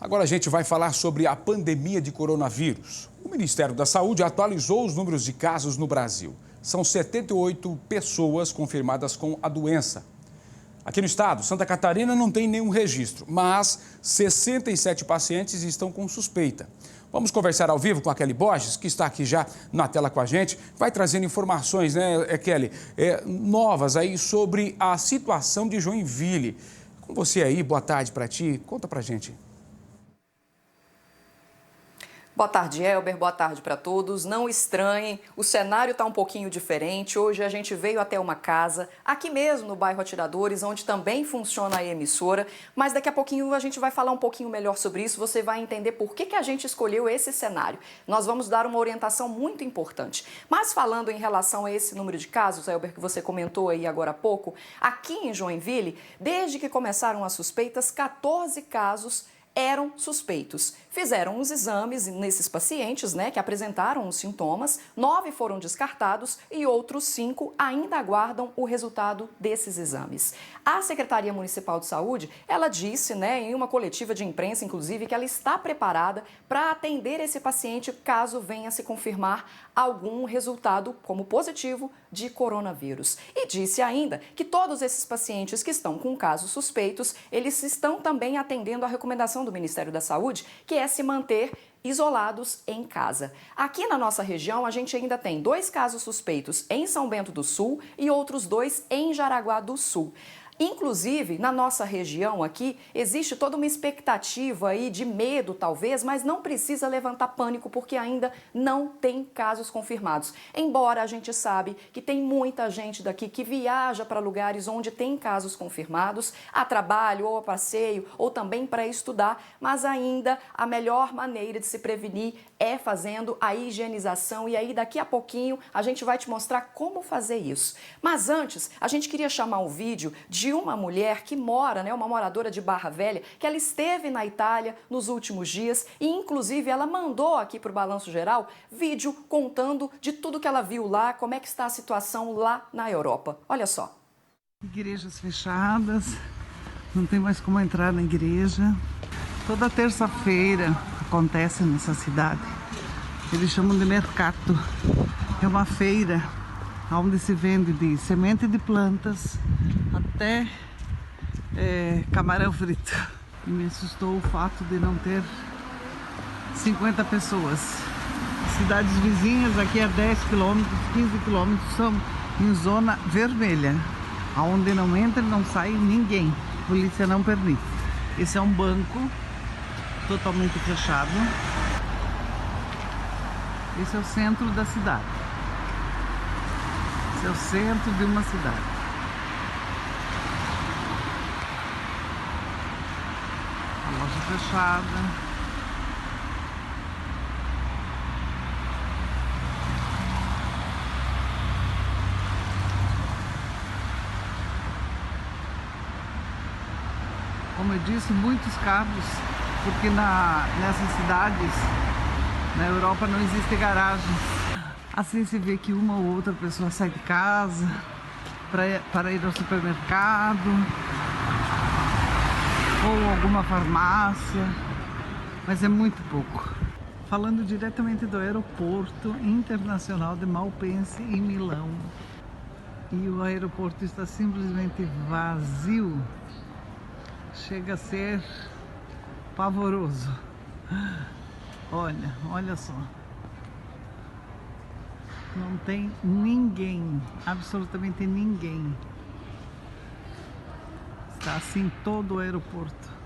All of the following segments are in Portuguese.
Agora a gente vai falar sobre a pandemia de coronavírus. O Ministério da Saúde atualizou os números de casos no Brasil. São 78 pessoas confirmadas com a doença. Aqui no estado, Santa Catarina não tem nenhum registro, mas 67 pacientes estão com suspeita. Vamos conversar ao vivo com a Kelly Borges, que está aqui já na tela com a gente. Vai trazendo informações, né, Kelly, novas aí sobre a situação de Joinville. Com você aí, boa tarde para ti. Conta pra gente. Boa tarde, Elber. Boa tarde para todos. Não estranhem, o cenário está um pouquinho diferente. Hoje a gente veio até uma casa, aqui mesmo no bairro Atiradores, onde também funciona a emissora. Mas daqui a pouquinho a gente vai falar um pouquinho melhor sobre isso. Você vai entender por que a gente escolheu esse cenário. Nós vamos dar uma orientação muito importante. Mas falando em relação a esse número de casos, Elber, que você comentou aí agora há pouco, aqui em Joinville, desde que começaram as suspeitas, 14 casos eram suspeitos. Fizeram os exames nesses pacientes, que apresentaram os sintomas, 9 foram descartados e outros 5 ainda aguardam o resultado desses exames. A Secretaria Municipal de Saúde, ela disse, em uma coletiva de imprensa, inclusive, que ela está preparada para atender esse paciente caso venha se confirmar algum resultado como positivo de coronavírus. E disse ainda que todos esses pacientes que estão com casos suspeitos, eles estão também atendendo a recomendação do Ministério da Saúde, que é se manter isolados em casa. Aqui na nossa região, a gente ainda tem 2 casos suspeitos em São Bento do Sul e outros 2 em Jaraguá do Sul. Inclusive, na nossa região aqui, existe toda uma expectativa aí de medo, talvez, mas não precisa levantar pânico porque ainda não tem casos confirmados. Embora a gente sabe que tem muita gente daqui que viaja para lugares onde tem casos confirmados, a trabalho ou a passeio ou também para estudar, mas ainda a melhor maneira de se prevenir é fazendo a higienização e aí daqui a pouquinho a gente vai te mostrar como fazer isso. Mas antes, a gente queria chamar um vídeo de uma mulher que mora, uma moradora de Barra Velha, que ela esteve na Itália nos últimos dias e inclusive ela mandou aqui para o Balanço Geral vídeo contando de tudo que ela viu lá, como é que está a situação lá na Europa. Olha só. Igrejas fechadas, não tem mais como entrar na igreja. Toda terça-feira acontece nessa cidade. Eles chamam de mercato. É uma feira onde se vende de semente de plantas até camarão frito. E me assustou o fato de não ter 50 pessoas. Cidades vizinhas, aqui a 10 quilômetros, 15 quilômetros, são em zona vermelha, onde não entra e não sai ninguém. A polícia não permite. Esse é um banco totalmente fechado. Esse é o centro da cidade. Esse é o centro de uma cidade. A loja fechada. Como eu disse, muitos carros, porque nessas cidades, na Europa, não existe garagem. Assim se vê que uma ou outra pessoa sai de casa para ir ao supermercado ou alguma farmácia, mas é muito pouco. Falando diretamente do aeroporto internacional de Malpensa, em Milão. E o aeroporto está simplesmente vazio. Chega a ser pavoroso. Olha só. Não tem ninguém, absolutamente ninguém. Está assim todo o aeroporto.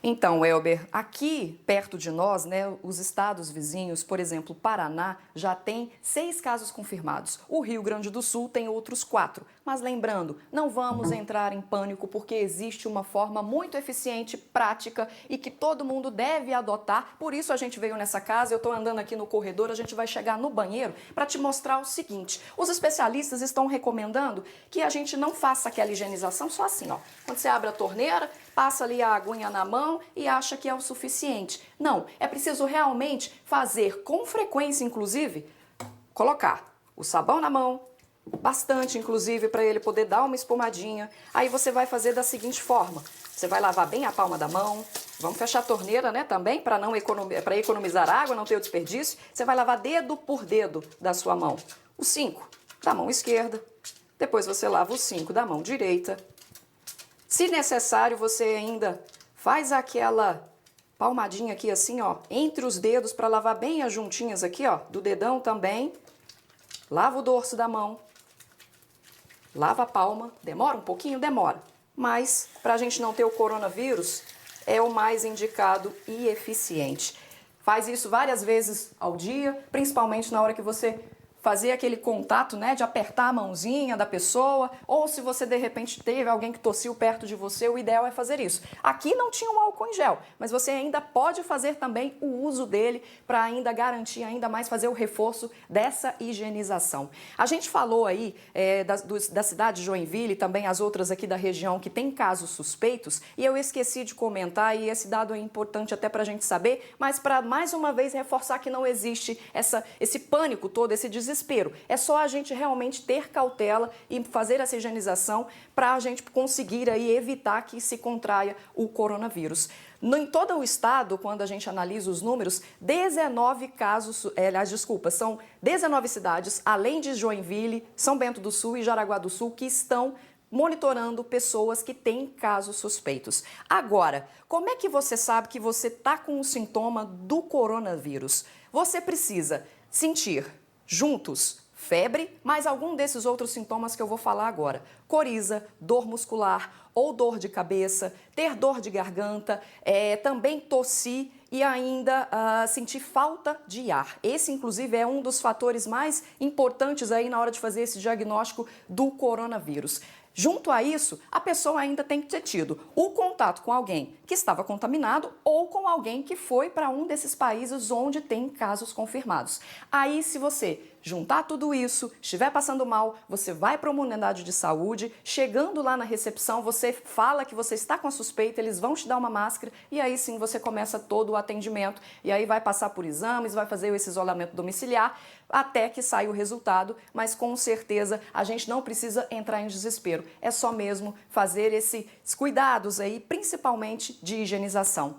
Então, Elber, aqui perto de nós, os estados vizinhos, por exemplo, Paraná, já tem 6 casos confirmados. O Rio Grande do Sul tem outros 4. Mas lembrando, não vamos entrar em pânico porque existe uma forma muito eficiente, prática e que todo mundo deve adotar. Por isso a gente veio nessa casa, eu estou andando aqui no corredor, a gente vai chegar no banheiro para te mostrar o seguinte. Os especialistas estão recomendando que a gente não faça aquela higienização só assim, ó. Quando você abre a torneira, passa ali a aguinha na mão e acha que é o suficiente. Não, é preciso realmente fazer com frequência, inclusive, colocar o sabão na mão, bastante, inclusive, para ele poder dar uma espumadinha. Aí você vai fazer da seguinte forma. Você vai lavar bem a palma da mão. Vamos fechar a torneira, né, também, para economizar água, não ter o desperdício. Você vai lavar dedo por dedo da sua mão. Os 5 da mão esquerda. Depois você lava os 5 da mão direita. Se necessário, você ainda faz aquela palmadinha aqui assim, ó, entre os dedos para lavar bem as juntinhas aqui, ó, do dedão também. Lava o dorso da mão. Lava a palma. Demora um pouquinho? Demora. Mas, para a gente não ter o coronavírus, é o mais indicado e eficiente. Faz isso várias vezes ao dia, principalmente na hora que você fazer aquele contato, né, de apertar a mãozinha da pessoa, ou se você de repente teve alguém que tossiu perto de você, o ideal é fazer isso. Aqui não tinha um álcool em gel, mas você ainda pode fazer também o uso dele para ainda garantir ainda mais, fazer o reforço dessa higienização. A gente falou aí da cidade de Joinville e também as outras aqui da região que tem casos suspeitos, e eu esqueci de comentar, e esse dado é importante até para a gente saber, mas para mais uma vez reforçar que não existe esse pânico todo, esse desespero. É só a gente realmente ter cautela e fazer essa higienização para a gente conseguir aí evitar que se contraia o coronavírus. Em todo o estado, quando a gente analisa os números, 19 casos, são 19 cidades, além de Joinville, São Bento do Sul e Jaraguá do Sul, que estão monitorando pessoas que têm casos suspeitos. Agora, como é que você sabe que você está com o sintoma do coronavírus? Você precisa sentir juntos febre, mais algum desses outros sintomas que eu vou falar agora. Coriza, dor muscular ou dor de cabeça, ter dor de garganta, também tossir e ainda sentir falta de ar. Esse, inclusive, é um dos fatores mais importantes aí na hora de fazer esse diagnóstico do coronavírus. Junto a isso, a pessoa ainda tem que ter tido o contato com alguém que estava contaminado ou com alguém que foi para um desses países onde tem casos confirmados. Aí, se você juntar tudo isso, estiver passando mal, você vai para uma unidade de saúde, chegando lá na recepção, você fala que você está com a suspeita, eles vão te dar uma máscara e aí sim você começa todo o atendimento e aí vai passar por exames, vai fazer esse isolamento domiciliar até que saia o resultado, mas com certeza a gente não precisa entrar em desespero, é só mesmo fazer esses cuidados aí, principalmente de higienização.